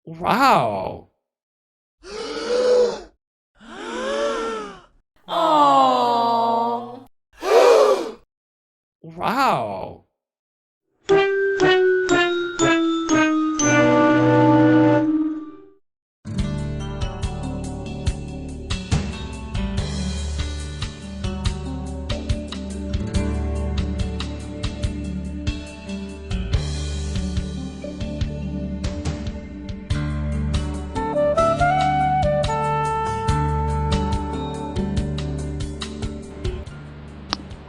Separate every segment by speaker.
Speaker 1: Wow!
Speaker 2: Aww.
Speaker 1: Wow!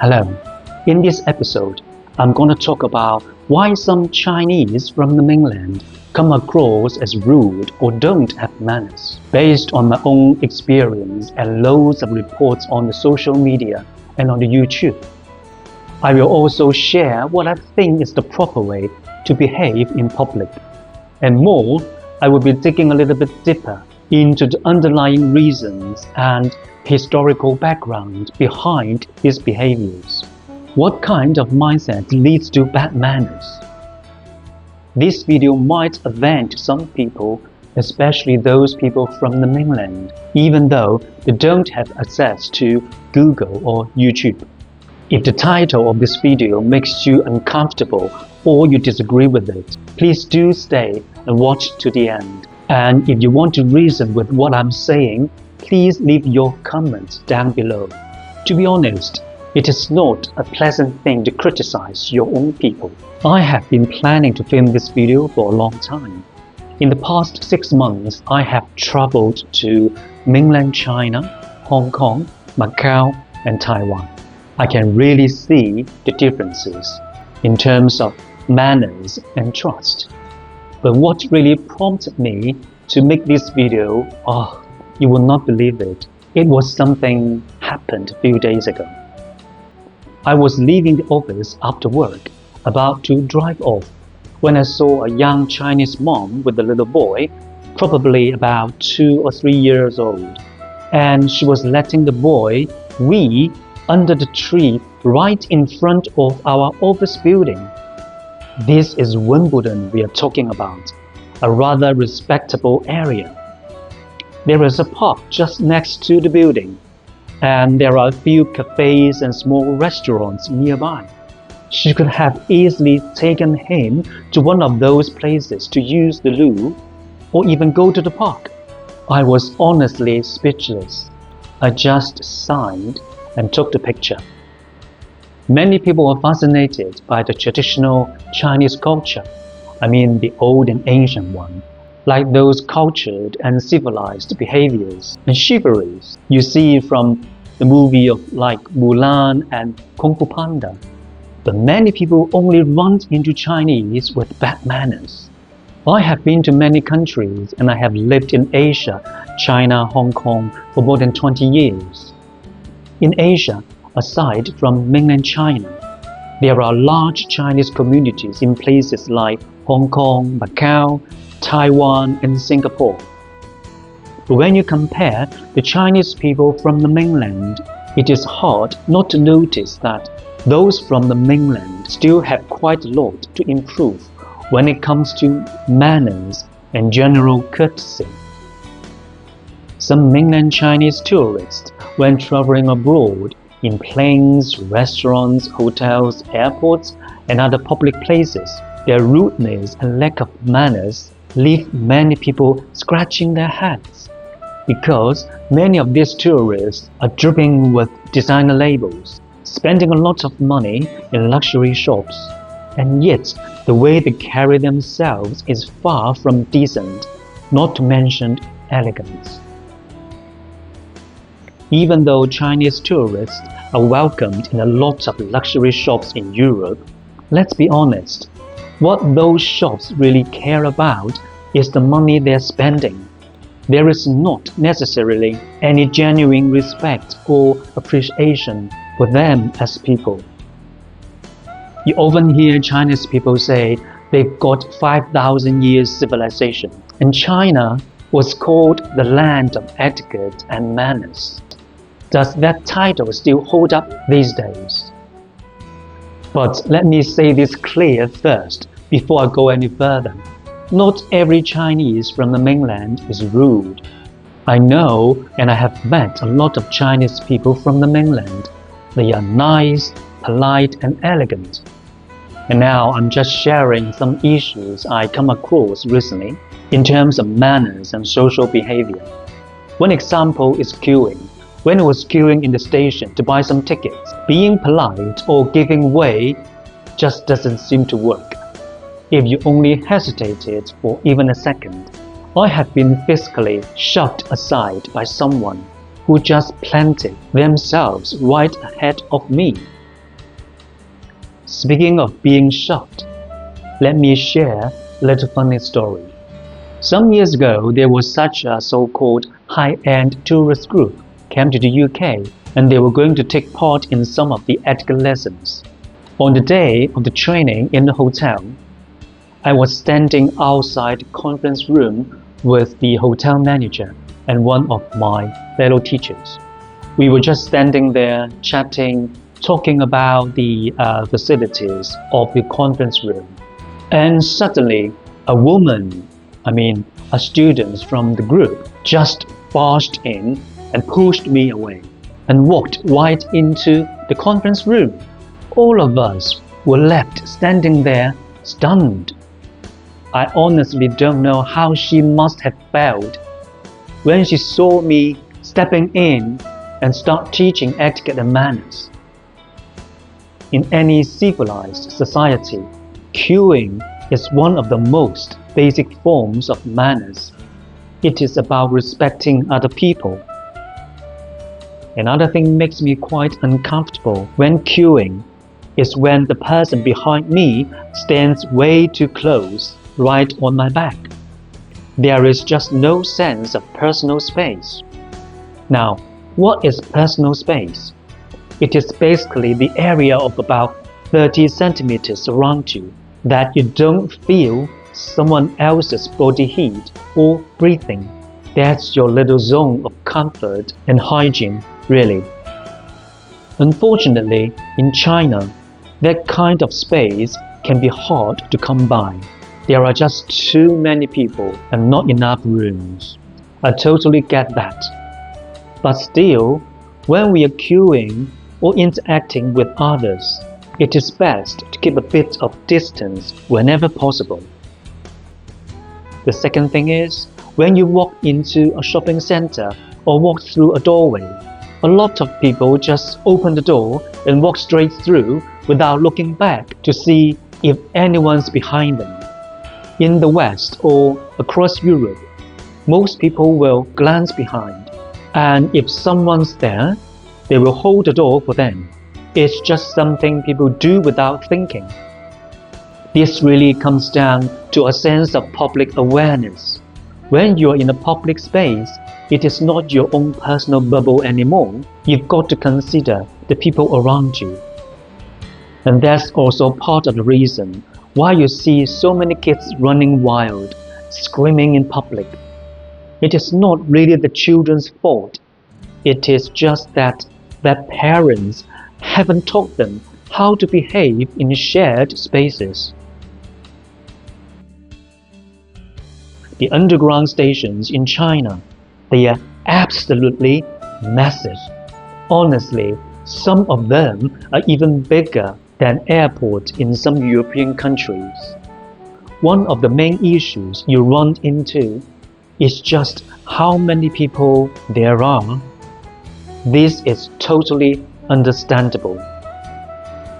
Speaker 3: Hello, in this episode, I'm going to talk about why some Chinese from the mainland come across as rude or don't have manners, based on my own experience and loads of reports on the social media and on the YouTube. I will also share what I think is the proper way to behave in public. And more, I will be digging a little bit deeper into the underlying reasons and historical background behind these behaviors. What kind of mindset leads to bad manners? This video might offend some people, especially those people from the mainland, even though they don't have access to Google or YouTube. If the title of this video makes you uncomfortable or you disagree with it, please do stay and watch to the end. And if you want to reason with what I'm saying, please leave your comments down below. To be honest, it is not a pleasant thing to criticize your own people. I have been planning to film this video for a long time. In the past 6 months, I have traveled to mainland China, Hong Kong, Macau, and Taiwan. I can really see the differences in terms of manners and trust. But what really prompted me to make this video, you will not believe it. It was something happened a few days ago. I was leaving the office after work, about to drive off, when I saw a young Chinese mom with a little boy, probably about 2 or 3 years old. And she was letting the boy wee under the tree right in front of our office building. This is Wimbledon we are talking about, a rather respectable area. There is a park just next to the building, and there are a few cafes and small restaurants nearby. She could have easily taken him to one of those places to use the loo, or even go to the park. I was honestly speechless. I just sighed and took the picture. Many people are fascinated by the traditional Chinese culture, the old and ancient one, like those cultured and civilized behaviors and chivalries you see from the movie of like Mulan and Kung Fu Panda. But many people only run into Chinese with bad manners. I have been to many countries and I have lived in Asia, China, Hong Kong for more than 20 years. In Asia, aside from mainland China, there are large Chinese communities in places like Hong Kong, Macau, Taiwan, and Singapore. But when you compare the Chinese people from the mainland, it is hard not to notice that those from the mainland still have quite a lot to improve when it comes to manners and general courtesy. Some mainland Chinese tourists, when traveling abroad, in planes, restaurants, hotels, airports, and other public places, their rudeness and lack of manners leave many people scratching their heads, because many of these tourists are dripping with designer labels, spending a lot of money in luxury shops, and yet the way they carry themselves is far from decent, not to mention elegant. Even though Chinese tourists are welcomed in a lot of luxury shops in Europe, let's be honest, what those shops really care about is the money they're spending. There is not necessarily any genuine respect or appreciation for them as people. You often hear Chinese people say they've got 5,000 years civilization, and China was called the land of etiquette and manners. Does that title still hold up these days? But let me say this clear first before I go any further. Not every Chinese from the mainland is rude. I know and I have met a lot of Chinese people from the mainland. They are nice, polite and elegant. And now I'm just sharing some issues I come across recently in terms of manners and social behavior. One example is queuing. When I was queuing in the station to buy some tickets, being polite or giving way just doesn't seem to work. If you only hesitated for even a second, I have been physically shoved aside by someone who just planted themselves right ahead of me. Speaking of being shoved, let me share a little funny story. Some years ago, there was such a so-called high-end tourist group came to the UK and they were going to take part in some of the etiquette lessons. On the day of the training in the hotel, I was standing outside the conference room with the hotel manager and one of my fellow teachers. We were just standing there chatting, talking about the facilities of the conference room. And suddenly, a student from the group just barged in and pushed me away and walked right into the conference room. All of us were left standing there stunned. I honestly don't know how she must have felt when she saw me stepping in and start teaching etiquette and manners. In any civilized society, queuing is one of the most basic forms of manners. It is about respecting other people. Another thing makes me quite uncomfortable when queuing is when the person behind me stands way too close, right on my back. There is just no sense of personal space. Now, what is personal space? It is basically the area of about 30 centimeters around you that you don't feel someone else's body heat or breathing. That's your little zone of comfort and hygiene, really. Unfortunately, in China, that kind of space can be hard to come by. There are just too many people and not enough rooms. I totally get that. But still, when we are queuing or interacting with others, it is best to keep a bit of distance whenever possible. The second thing is, when you walk into a shopping center or walk through a doorway, a lot of people just open the door and walk straight through without looking back to see if anyone's behind them. In the West or across Europe, most people will glance behind, and if someone's there, they will hold the door for them. It's just something people do without thinking. This really comes down to a sense of public awareness. When you're in a public space, it is not your own personal bubble anymore. You've got to consider the people around you. And that's also part of the reason why you see so many kids running wild, screaming in public. It is not really the children's fault. It is just that their parents haven't taught them how to behave in shared spaces. The underground stations in China, they are absolutely massive. Honestly, some of them are even bigger than airports in some European countries. One of the main issues you run into is just how many people there are. This is totally understandable.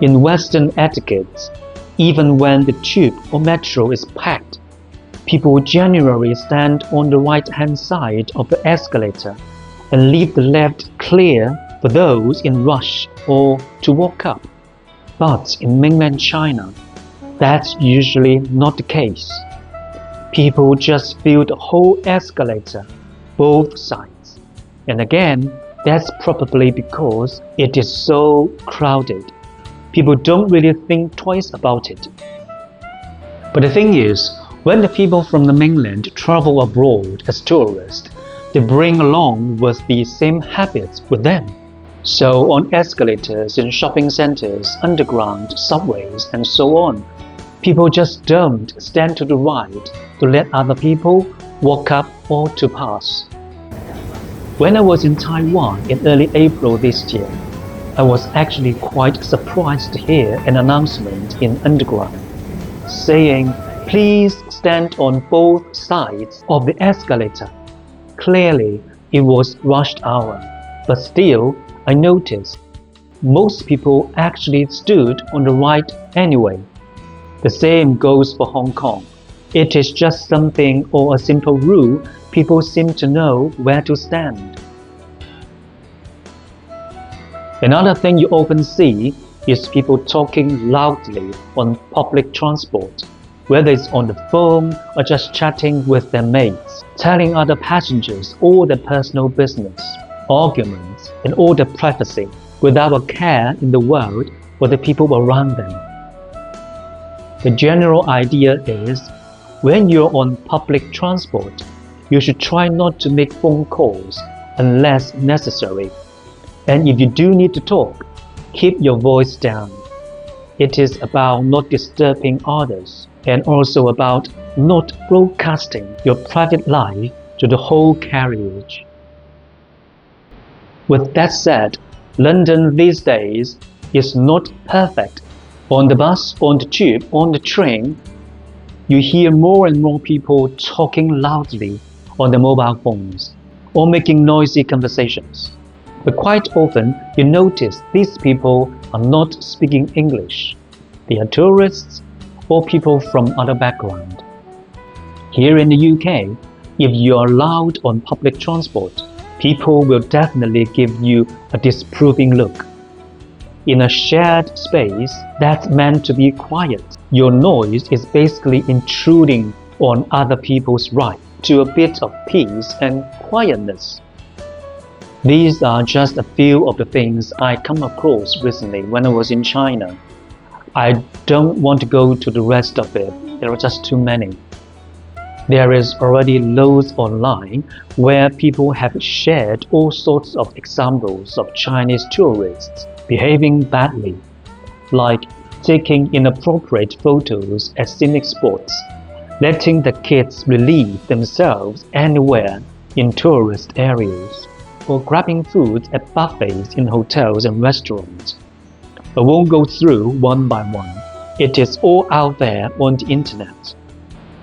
Speaker 3: In Western etiquette, even when the tube or metro is packed, people generally stand on the right-hand side of the escalator and leave the left clear for those in rush or to walk up. But in mainland China, that's usually not the case. People just fill the whole escalator, both sides. And again, that's probably because it is so crowded. People don't really think twice about it. But the thing is, when the people from the mainland travel abroad as tourists, they bring along with the same habits with them. So on escalators in shopping centers, underground, subways, and so on, People just don't stand to the right to let other people walk up or to pass. When I was in Taiwan in early April this year, I was actually quite surprised to hear an announcement in Underground saying, "Please stand on both sides of the escalator." Clearly, it was rush hour, but still, I noticed most people actually stood on the right anyway. The same goes for Hong Kong. It is just something or a simple rule people seem to know where to stand. Another thing you often see is people talking loudly on public transport, whether it's on the phone or just chatting with their mates, telling other passengers all their personal business, arguments, and all their privacy, without a care in the world for the people around them. The general idea is, when you're on public transport, you should try not to make phone calls unless necessary. And if you do need to talk, keep your voice down. It is about not disturbing others, and also about not broadcasting your private life to the whole carriage. With that said, London these days is not perfect. On the bus, on the tube, on the train, you hear more and more people talking loudly on their mobile phones or making noisy conversations. But quite often, you notice these people are not speaking English. They are tourists or people from other backgrounds. Here in the UK, if you are loud on public transport, people will definitely give you a disapproving look. In a shared space that's meant to be quiet, your noise is basically intruding on other people's right to a bit of peace and quietness. These are just a few of the things I come across recently when I was in China. I don't want to go to the rest of it, there are just too many. There is already loads online where people have shared all sorts of examples of Chinese tourists behaving badly, like taking inappropriate photos at scenic spots, letting the kids relieve themselves anywhere in tourist areas, or grabbing food at buffets in hotels and restaurants. I won't go through one by one. It is all out there on the internet.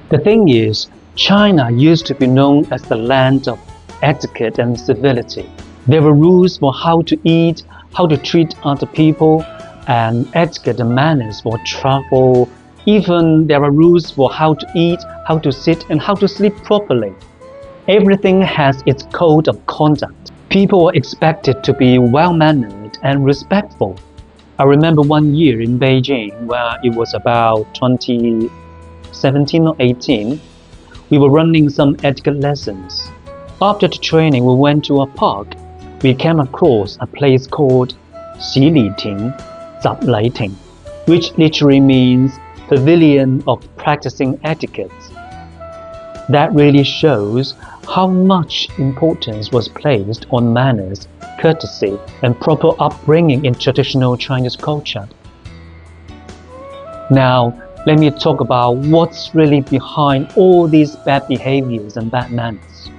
Speaker 3: The thing is, China used to be known as the land of etiquette and civility. There were rules for how to eat, how to treat other people, and etiquette and manners for travel. Even there are rules for how to eat, how to sit, and how to sleep properly. Everything has its code of conduct. People are expected to be well-mannered and respectful. I remember one year in Beijing where it was about 2017 or 18, we were running some etiquette lessons. After the training, we went to a park. We came across a place called Xi Li Ting, Zap Lai Ting, which literally means pavilion of practicing etiquette. That really shows how much importance was placed on manners, courtesy, and proper upbringing in traditional Chinese culture. Now, let me talk about what's really behind all these bad behaviors and bad manners.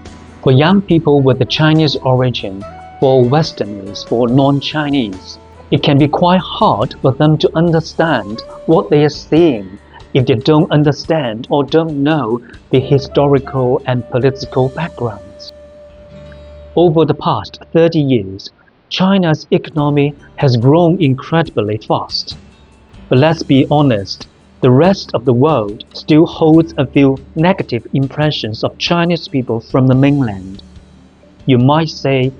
Speaker 3: For young people with a Chinese origin, for Westerners, for non-Chinese, it can be quite hard for them to understand what they are seeing if they don't understand or don't know the historical and political backgrounds. Over the past 30 years, China's economy has grown incredibly fast. But let's be honest, the rest of the world still holds a few negative impressions of Chinese people from the mainland. You might say,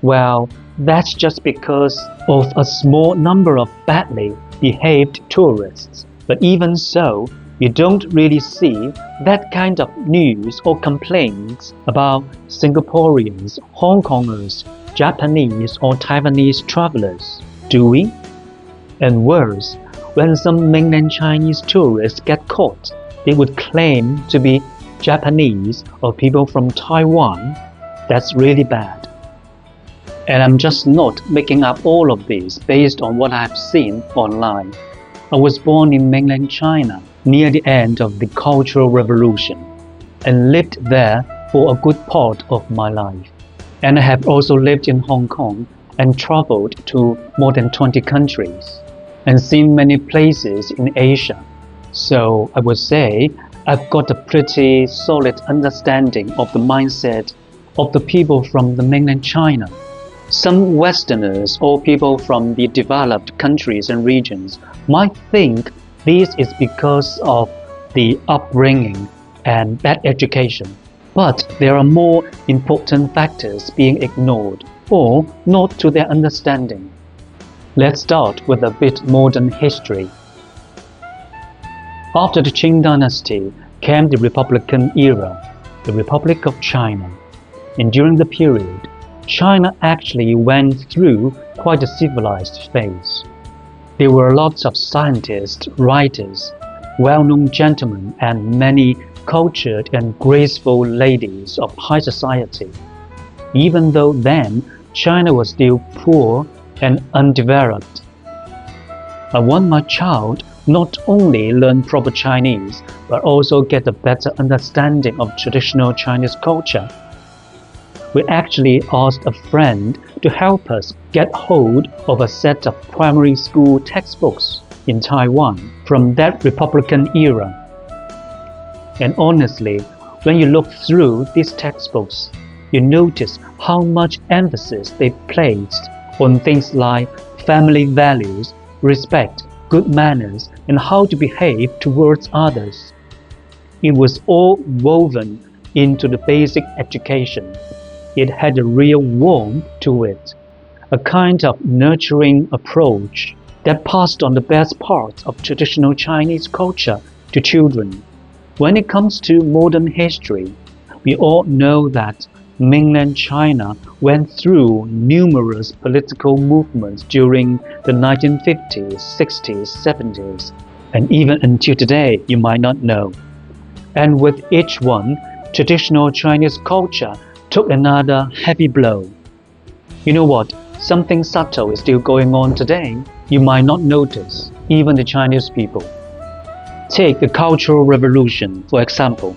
Speaker 3: well, that's just because of a small number of badly behaved tourists. But even so, you don't really see that kind of news or complaints about Singaporeans, Hong Kongers, Japanese or Taiwanese travelers, do we? And worse, when some mainland Chinese tourists get caught, they would claim to be Japanese or people from Taiwan. That's really bad. And I'm just not making up all of this based on what I've seen online. I was born in mainland China near the end of the Cultural Revolution and lived there for a good part of my life. And I have also lived in Hong Kong and traveled to more than 20 countries and seen many places in Asia. So I would say I've got a pretty solid understanding of the mindset of the people from the mainland China. Some Westerners or people from the developed countries and regions might think this is because of the upbringing and bad education. But there are more important factors being ignored or not to their understanding. Let's start with a bit modern history. After the Qing dynasty came the Republican era, the Republic of China. And during the period, China actually went through quite a civilized phase. There were lots of scientists, writers, well-known gentlemen, and many cultured and graceful ladies of high society. Even though then China was still poor and undeveloped. I want my child not only learn proper Chinese, but also get a better understanding of traditional Chinese culture. We actually asked a friend to help us get hold of a set of primary school textbooks in Taiwan from that Republican era. And honestly, when you look through these textbooks, you notice how much emphasis they placed on things like family values, respect, good manners, and how to behave towards others. It was all woven into the basic education. It had a real warmth to it, a kind of nurturing approach that passed on the best parts of traditional Chinese culture to children. When it comes to modern history, we all know that mainland China went through numerous political movements during the 1950s, 60s, 70s, and even until today you might not know. And with each one, traditional Chinese culture took another heavy blow. You know what? Something subtle is still going on today. You might not notice, even the Chinese people. Take the Cultural Revolution, for example.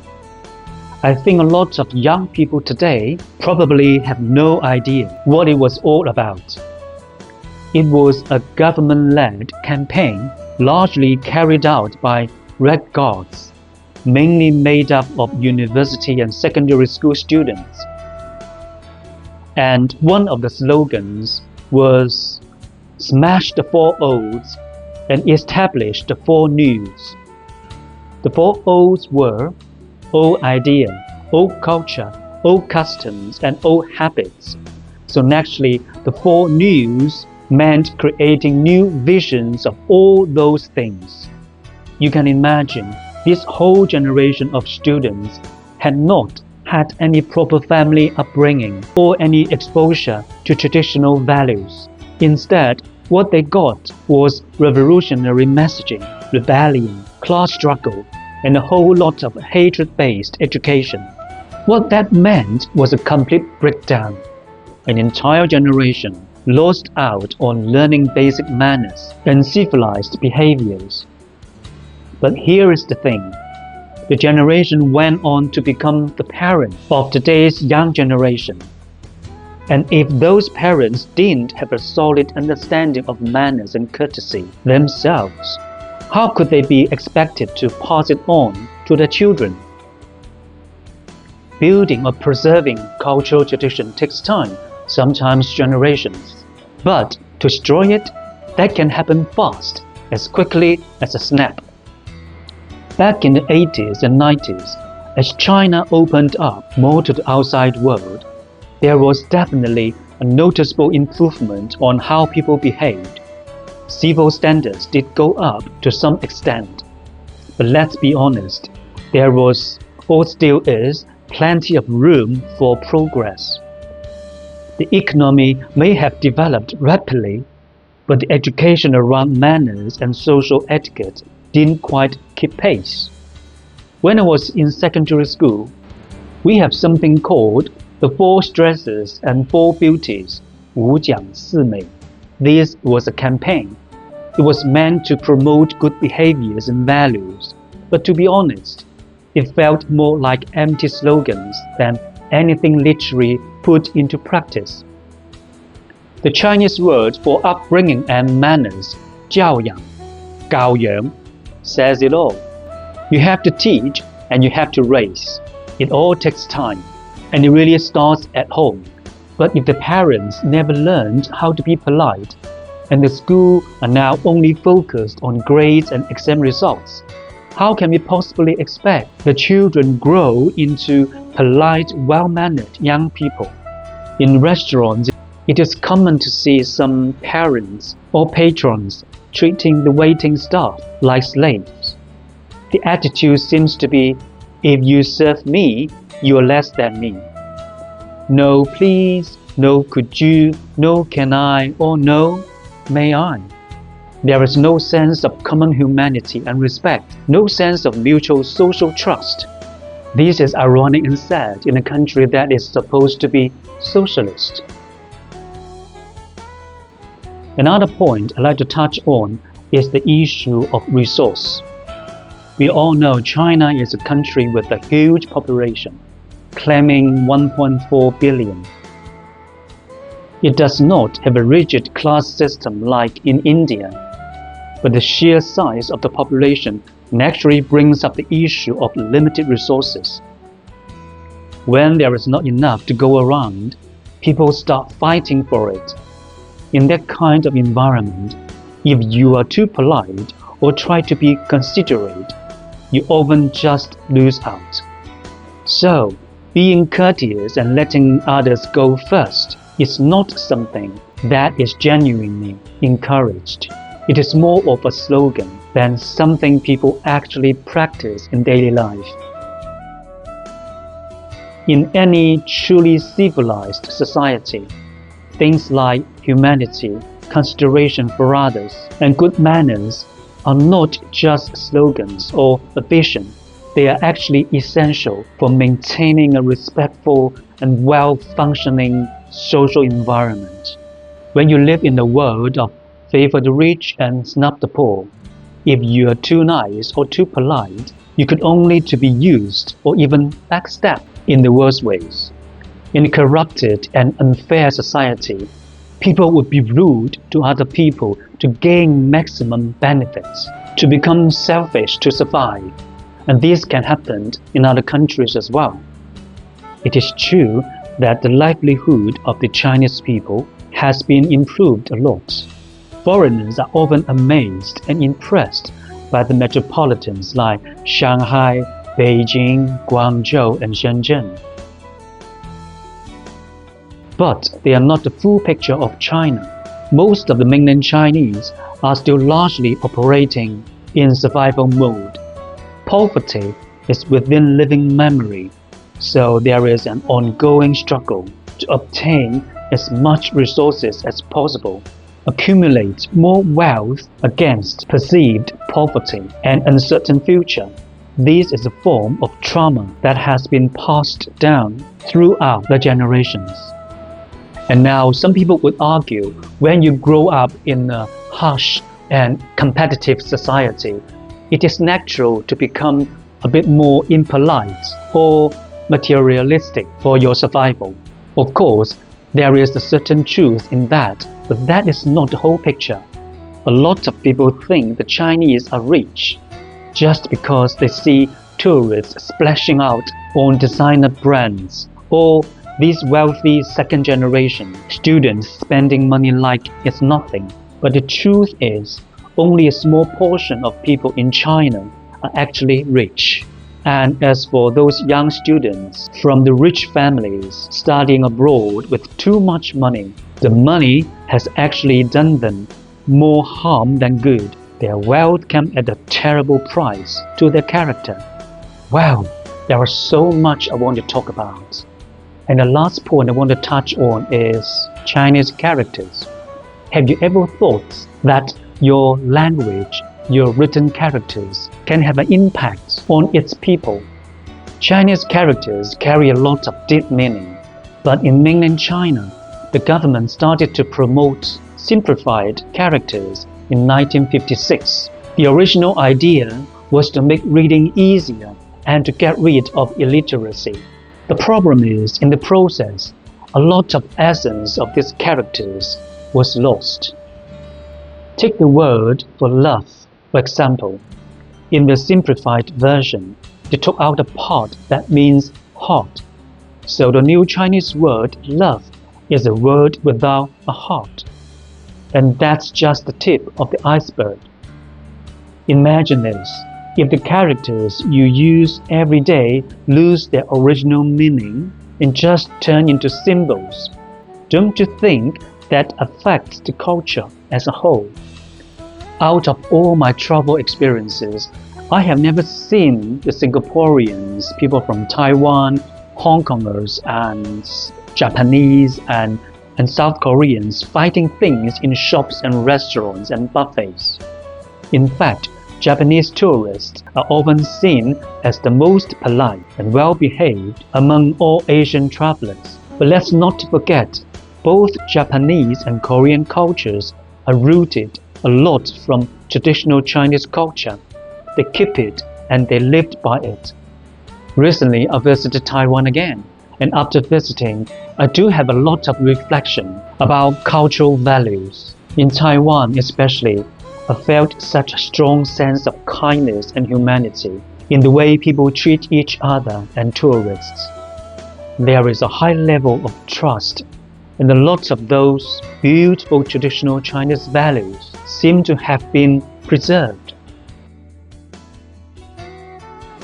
Speaker 3: I think a lot of young people today probably have no idea what it was all about. It was a government-led campaign largely carried out by Red Guards, mainly made up of university and secondary school students. And one of the slogans was "Smash the four olds and establish the four news." The four olds were old idea, old culture, old customs, and old habits. So naturally, the four news meant creating new visions of all those things. You can imagine this whole generation of students had not had any proper family upbringing or any exposure to traditional values. Instead, what they got was revolutionary messaging, rebellion, class struggle, and a whole lot of hatred-based education. What that meant was a complete breakdown. An entire generation lost out on learning basic manners and civilized behaviors. But here is the thing. The generation went on to become the parents of today's young generation. And if those parents didn't have a solid understanding of manners and courtesy themselves, how could they be expected to pass it on to their children? Building or preserving cultural tradition takes time, sometimes generations. But to destroy it, that can happen fast, as quickly as a snap. Back in the 80s and 90s, as China opened up more to the outside world, there was definitely a noticeable improvement on how people behaved. Civil standards did go up to some extent. But let's be honest, there was, or still is, plenty of room for progress. The economy may have developed rapidly, but the education around manners and social etiquette didn't quite keep pace. When I was in secondary school, we have something called the Four Stresses and Four Beauties, 五讲四美. This was a campaign. It was meant to promote good behaviors and values, but to be honest, it felt more like empty slogans than anything literally put into practice. The Chinese word for upbringing and manners, 教养, 教养, says it all. You have to teach and you have to raise. It all takes time, and it really starts at home. But if the parents never learned how to be polite, and the school are now only focused on grades and exam results, how can we possibly expect the children grow into polite, well-mannered young people? In restaurants, it is common to see some parents or patrons treating the waiting staff like slaves. The attitude seems to be, if you serve me, you are less than me. No please, no could you, no can I, or no may I. There is no sense of common humanity and respect, no sense of mutual social trust. This is ironic and sad in a country that is supposed to be socialist. Another point I'd like to touch on is the issue of resource. We all know China is a country with a huge population, claiming 1.4 billion. It does not have a rigid class system like in India, but the sheer size of the population naturally brings up the issue of limited resources. When there is not enough to go around, people start fighting for it. In that kind of environment, if you are too polite or try to be considerate, you often just lose out. So, being courteous and letting others go first is not something that is genuinely encouraged. It is more of a slogan than something people actually practice in daily life. In any truly civilized society, things like humanity, consideration for others, and good manners are not just slogans or a vision. They are actually essential for maintaining a respectful and well-functioning social environment. When you live in a world of favor the rich and snub the poor, if you are too nice or too polite, you could only to be used or even backstabbed in the worst ways. In a corrupted and unfair society, people would be rude to other people to gain maximum benefits, to become selfish to survive, and this can happen in other countries as well. It is true that the livelihood of the Chinese people has been improved a lot. Foreigners are often amazed and impressed by the metropolitans like Shanghai, Beijing, Guangzhou, and Shenzhen. But they are not the full picture of China. Most of the mainland Chinese are still largely operating in survival mode. Poverty is within living memory, so there is an ongoing struggle to obtain as much resources as possible, accumulate more wealth against perceived poverty and uncertain future. This is a form of trauma that has been passed down throughout the generations. And now some people would argue, when you grow up in a harsh and competitive society, it is natural to become a bit more impolite or materialistic for your survival. Of course, there is a certain truth in that, but that is not the whole picture. A lot of people think the Chinese are rich just because they see tourists splashing out on designer brands, or these wealthy second-generation students spending money like it's nothing. But the truth is, only a small portion of people in China are actually rich. And as for those young students from the rich families studying abroad with too much money, the money has actually done them more harm than good. Their wealth comes at a terrible price to their character. Wow, there is so much I want to talk about. And the last point I want to touch on is Chinese characters. Have you ever thought that your language, your written characters, can have an impact on its people? Chinese characters carry a lot of deep meaning, but in mainland China, the government started to promote simplified characters in 1956. The original idea was to make reading easier and to get rid of illiteracy. The problem is, in the process, a lot of essence of these characters was lost. Take the word for love, for example. In the simplified version, they took out the part that means heart. So the new Chinese word love is a word without a heart. And that's just the tip of the iceberg. Imagine this. If the characters you use every day lose their original meaning and just turn into symbols, don't you think that affects the culture as a whole? Out of all my travel experiences, I have never seen the Singaporeans, people from Taiwan, Hong Kongers and Japanese and South Koreans fighting things in shops and restaurants and buffets. In fact, Japanese tourists are often seen as the most polite and well-behaved among all Asian travelers. But let's not forget, both Japanese and Korean cultures are rooted a lot from traditional Chinese culture. They keep it and they lived by it. Recently, I visited Taiwan again, and after visiting, I do have a lot of reflection about cultural values. In Taiwan especially, I felt such a strong sense of kindness and humanity in the way people treat each other and tourists. There is a high level of trust, and a lot of those beautiful traditional Chinese values seem to have been preserved.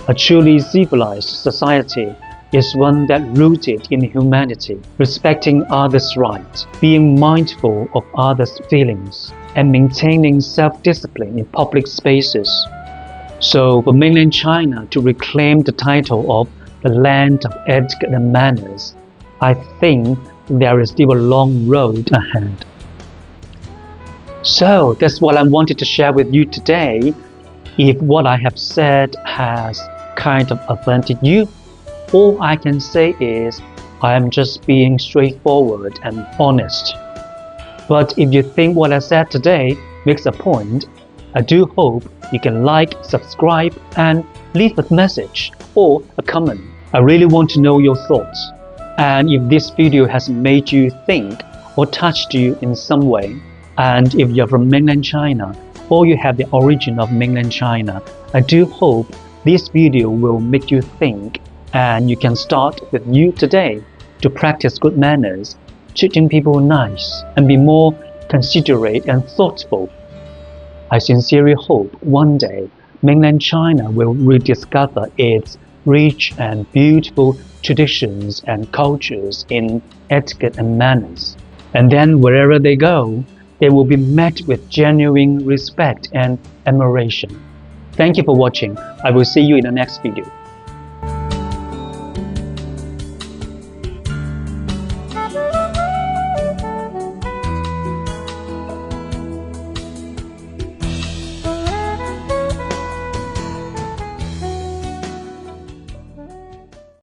Speaker 3: A truly civilized society is one that rooted in humanity, respecting others' rights, being mindful of others' feelings, and maintaining self-discipline in public spaces. So for mainland China to reclaim the title of the land of etiquette and manners, I think there is still a long road ahead. So that's what I wanted to share with you today. If what I have said has kind of offended you, all I can say is I am just being straightforward and honest. But if you think what I said today makes a point, I do hope you can like, subscribe, and leave a message or a comment. I really want to know your thoughts. And if this video has made you think or touched you in some way, and if you're from mainland China or you have the origin of mainland China, I do hope this video will make you think, and you can start with you today to practice good manners, treating people nice, and be more considerate and thoughtful. I sincerely hope one day mainland China will rediscover its rich and beautiful traditions and cultures in etiquette and manners. And then wherever they go, they will be met with genuine respect and admiration. Thank you for watching. I will see you in the next video.